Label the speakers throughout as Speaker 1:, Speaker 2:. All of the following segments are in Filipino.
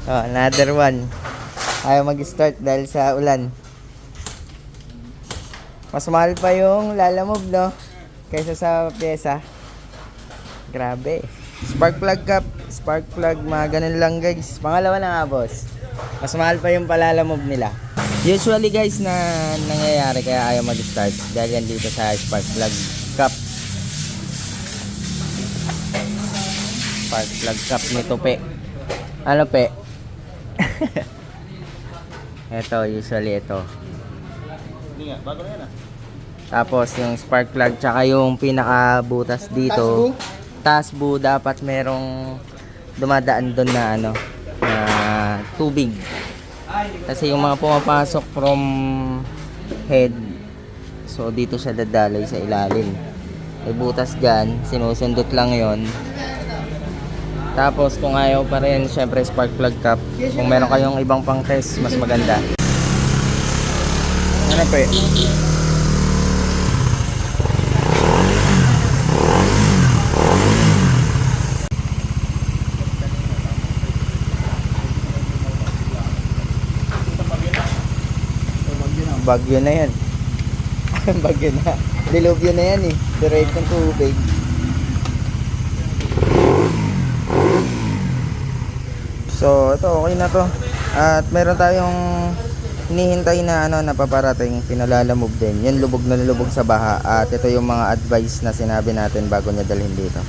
Speaker 1: Oh, another one. Ayaw mag-start dahil sa ulan. Mas mahal pa yung lalamove, no? Kaysa sa pyesa. Grabe. Spark plug cap, spark plug, mga ganun lang guys. Pangalawa na nga boss. Mas mahal pa yung palalamove nila. Usually guys na nangyayari kaya ayaw mag-start dahil yan dito sa spark plug cap. Spark plug cap nito pe. Ano pe? Ito, usually ito.
Speaker 2: Hindi nga, bago na yan ah.
Speaker 1: Tapos yung spark plug tsaka yung pinakabutas dito. Taas bu dapat merong dumadaan doon na ano na tubig. Kasi yung mga pumapasok from head, so dito siya dadaloy sa ilalim. May butas dyan, sinusundot lang yon. Tapos kung ayaw pa rin, syempre spark plug cap. Kung meron kayong ibang pang test, mas maganda. Ano pa eh? Bagyo na yan. Bagyo na. Dilubyo na yan eh. Direct ng tubig. So, ito okay na to. At meron tayong hinihintay na ano na paparating, pinalalamove din. Yan lubog na lubog sa baha. At ito yung mga advice na sinabi natin bago niya dalhin dito.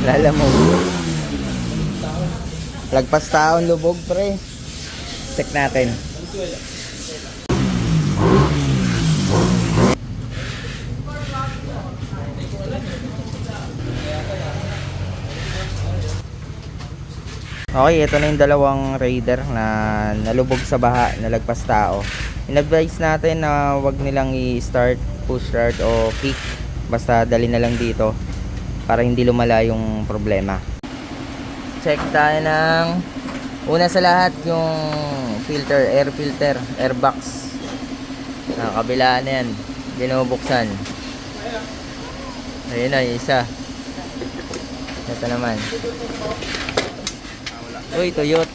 Speaker 1: Lalamove. Lagpas taon lubog pre. Check natin. Okay, ito na yung dalawang raider na nalubog sa baha, nalagpas tao. In-advise natin na wag nilang i-start, push start o kick. Basta dali na lang dito para hindi lumala yung problema. Check tayo ng una sa lahat yung filter, air filter, air box. Nakakabila na yan, binubuksan. Ayun na, yung isa. Ito naman. Uy, Toyota.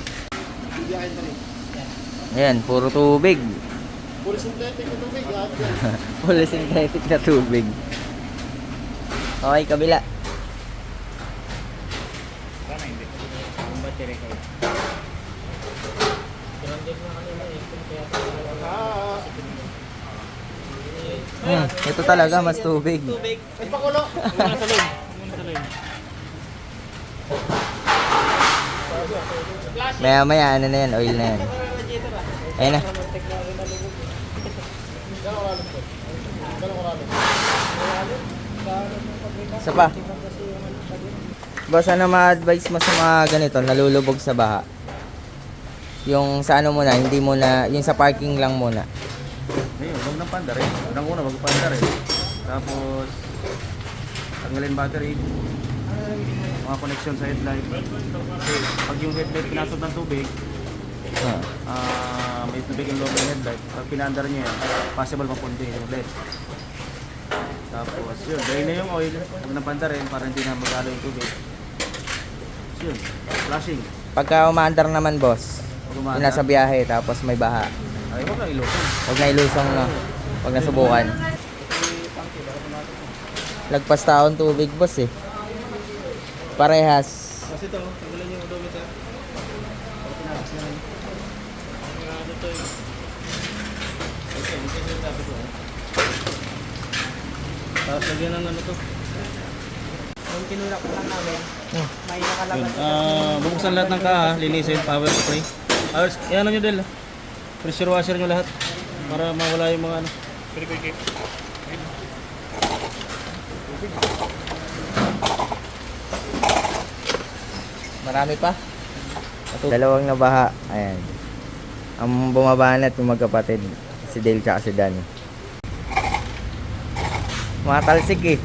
Speaker 1: Ayan, puro tubig.
Speaker 2: Puro synthetic na tubig.
Speaker 1: Puro synthetic na tubig. Okay, kabila.
Speaker 2: Sana hindi. Ang battery ko.
Speaker 1: Ito talaga, mas tubig.
Speaker 2: Nagpakulo. Muna sa loob.
Speaker 1: Maya maya, ano na yan, oil na yan. Ayun na. Isa pa. Boss, ano ma-advise mo sa mga ganito, nalulubog sa baha? Yung sa ano muna, hindi muna, yung sa parking lang muna.
Speaker 2: Ngayon, wag ng panda rin. Unang una, wag panda rin. Tapos, tanggalin battery. Mga connection sa headlight. Kasi pag yung headlight pinasok ng tubig, may tubig yung loob ng headlight. Pag pinandar niya yan, possible mapundi yung LED. Tapos yun, drain na yung oil. Huwag ng panda rin para hindi na magalo yung tubig. Yun, flashing.
Speaker 1: Pagka umaandar naman, boss, yung nasa biyahe, tapos may baha.
Speaker 2: Ay, huwag na ilusong.
Speaker 1: Huwag na ilusong, no? Huwag na subukan. Lagpas taon tubig, boss, eh. Parehas.
Speaker 2: Kasi ito, tanggalin yung odometer. Tapos lagyan ng ano to.
Speaker 3: Yung tinulak lang namin, may nakalagay.
Speaker 2: Bubuksan lahat ng kaha, linisin, power spray. Yan nyo Del. Pressure washer nyo lahat. Para mawala yung mga ano. Pwede ko i-keep.
Speaker 1: Marami pa. Dalawang nabaha. Ayan. Ang bumaba na at yung magkapatid. Si Dale tsaka si Dan. Matalsik eh.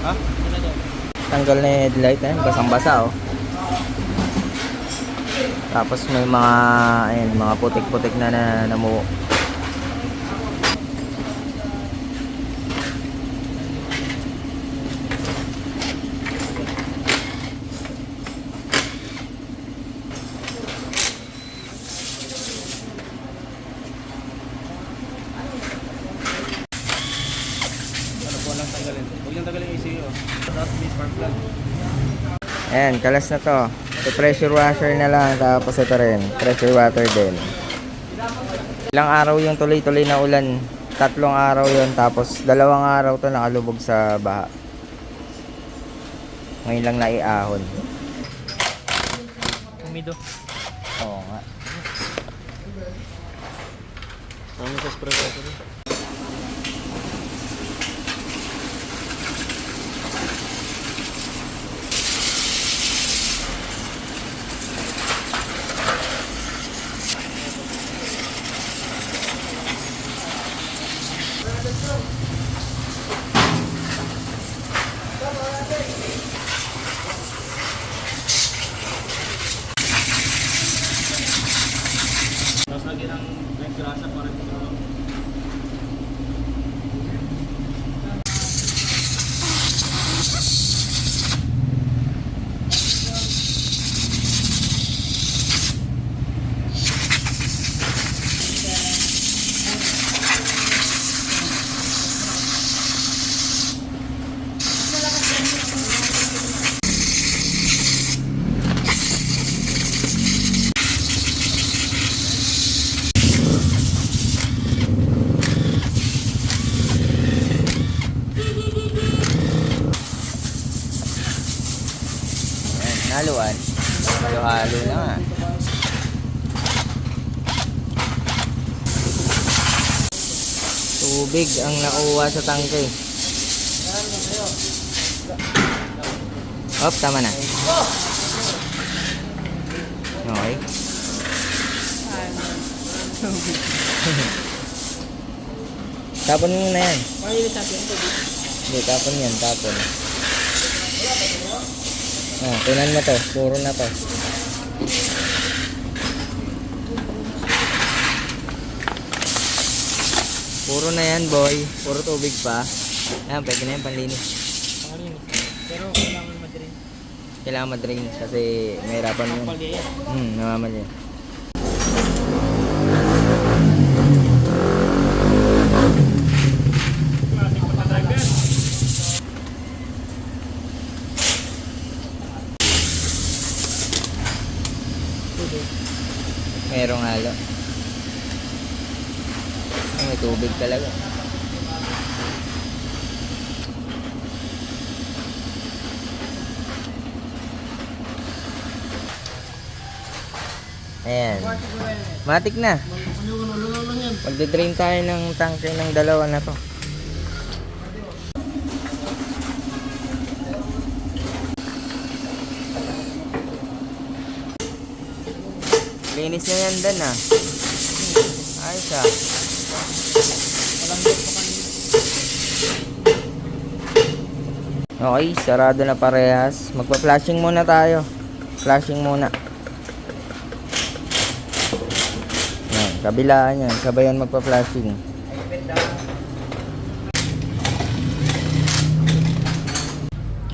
Speaker 2: Ha?
Speaker 1: Tanggal na yung headlight eh. Basang-basa oh. Tapos may mga ayan, mga putik-putik na namuo.
Speaker 2: Ano po lang tanggalin? Huwag niyang tanggalin yung ECU. Tapos may spark plug.
Speaker 1: Ayan, kalas na to. So, pressure washer na lang. Tapos ito rin, pressure water din. Ilang araw yung tuloy-tuloy na ulan. 3 araw yon. Tapos 2 araw to nakalubog sa baha. Ngayon lang naiahon.
Speaker 3: Umido.
Speaker 1: Oo nga.
Speaker 2: Ano sa spray water? Tapos lagyan ng grasa para ito.
Speaker 1: Ayan, naluan. Halo-halo lang ah. Tubig ang nakuha sa tangke. Hop, tama na. Okay. Tapon mo na yan.
Speaker 3: Mahilit natin ito.
Speaker 1: Hindi, tapon yan, tapon. Ah, tunan mo to. Puro na to. Puro na yan, boy. Puro tubig pa. Ayan, pwede na yan, panlinis.
Speaker 3: Pangalinis. Pero kailangan ma-drain.
Speaker 1: Kailangan madrain kasi mahirapan yun.
Speaker 3: Kapal yan.
Speaker 1: Namamali yan. Merong halo. Ay, may tubig talaga. Ayan. Matik na. Magde-drain tayo ng tangke ng dalawa na to. Linis na yan Dan ah. Ayos ah. Okay, sarado na parehas. Magpa-flashing muna tayo. Flashing muna. Yan, kabilaan yan. Sabayan magpa-flashing.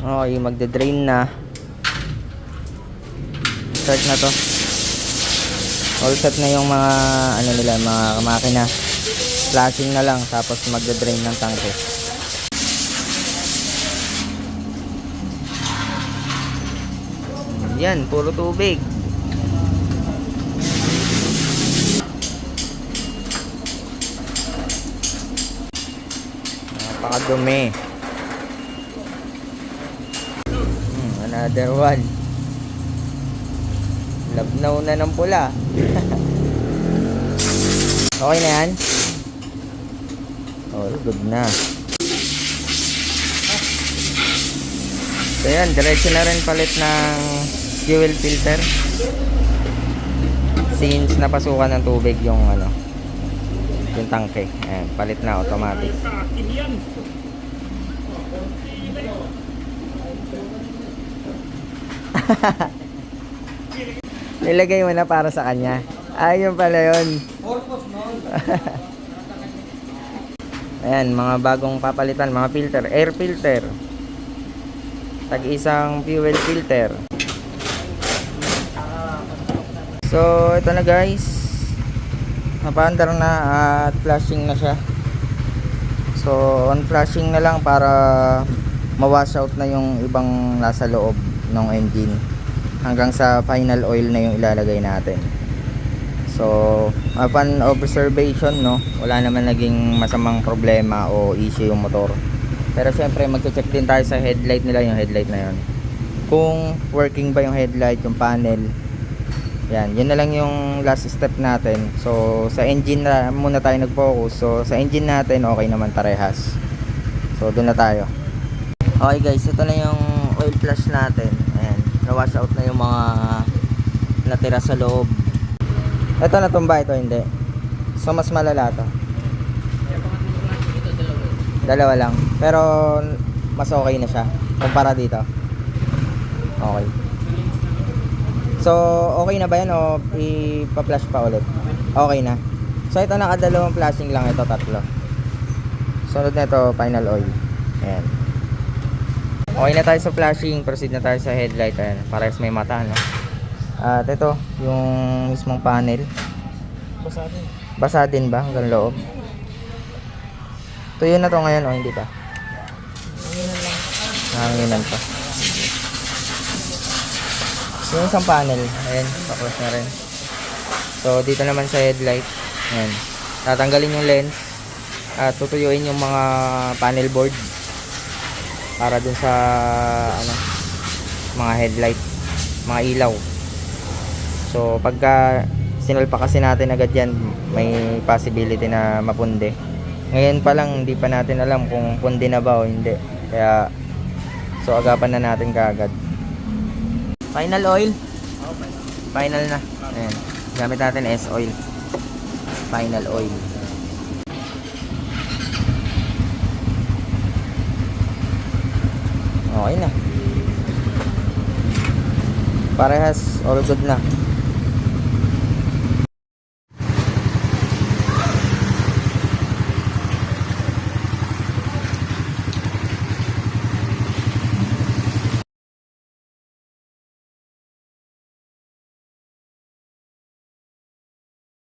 Speaker 1: Okay, magde-drain na. Start na to. All set na yung mga ano nila, mga makina. Flashing na lang tapos magde-drain ng tangke. Yan, puro tubig. Napakadumi. Another one. Labnaw na ng pula. Okay na yan? Oh, good na. So yan, diretso na rin palit ng fuel filter. Since napasukan ng tubig yung ano, yung tangke. Ayan, palit na automatic. Nilagay mo na para sa kanya. Ayun pala yun. Ayan, mga bagong papalitan, mga filter, air filter. Tag-isang fuel filter. So, ito na guys. Napaandar na at flashing na siya. So, on flashing na lang para ma-wash out na yung ibang nasa loob ng engine. Hanggang sa final oil na yung ilalagay natin. So, upon observation, no, wala naman naging masamang problema o issue yung motor. Pero syempre, magche-check din tayo sa headlight nila, yung headlight na yun. Kung working ba yung headlight, yung panel. Yan, yun na lang yung last step natin. So, sa engine na muna tayo nag-focus. So, sa engine natin, okay naman parehas. So, doon na tayo. Okay guys, ito na yung oil flush natin. Ayan, na-wash out na yung mga natira sa loob. Ito natumba, ito hindi. So, mas malala to. Dalawa lang. Pero, mas okay na siya. Kumpara dito. Okay. So, okay na ba yan o ipa-flash pa ulit? Okay na. So, ito nakadalawang flashing lang. Ito tatlo. Sunod na ito, final oil. Ayan. Okay na tayo sa flashing. Proceed na tayo sa headlight. Ayan. Parehas may mata, no? At ito, yung mismong panel.
Speaker 3: Basa din.
Speaker 1: Basa din ba hanggang loob? Tuyo na to ngayon o hindi pa?
Speaker 3: Hanginan lang.
Speaker 1: Nahanginan pa. Yung isang panel, ayan, pa-close na rin. So, dito naman sa headlight, ayan, tatanggalin yung lens at tutuyuin yung mga panel board para dun sa ano, mga headlight, mga ilaw. So, pagka sinulpa kasi natin agad yan, may possibility na mapunde. Ngayon pa lang, hindi pa natin alam kung punde na ba o hindi. Kaya, so agapan na natin kaagad. Final oil. Final na. Ayan. Gamit natin S-oil. Final oil. Okay na. Parehas all good na.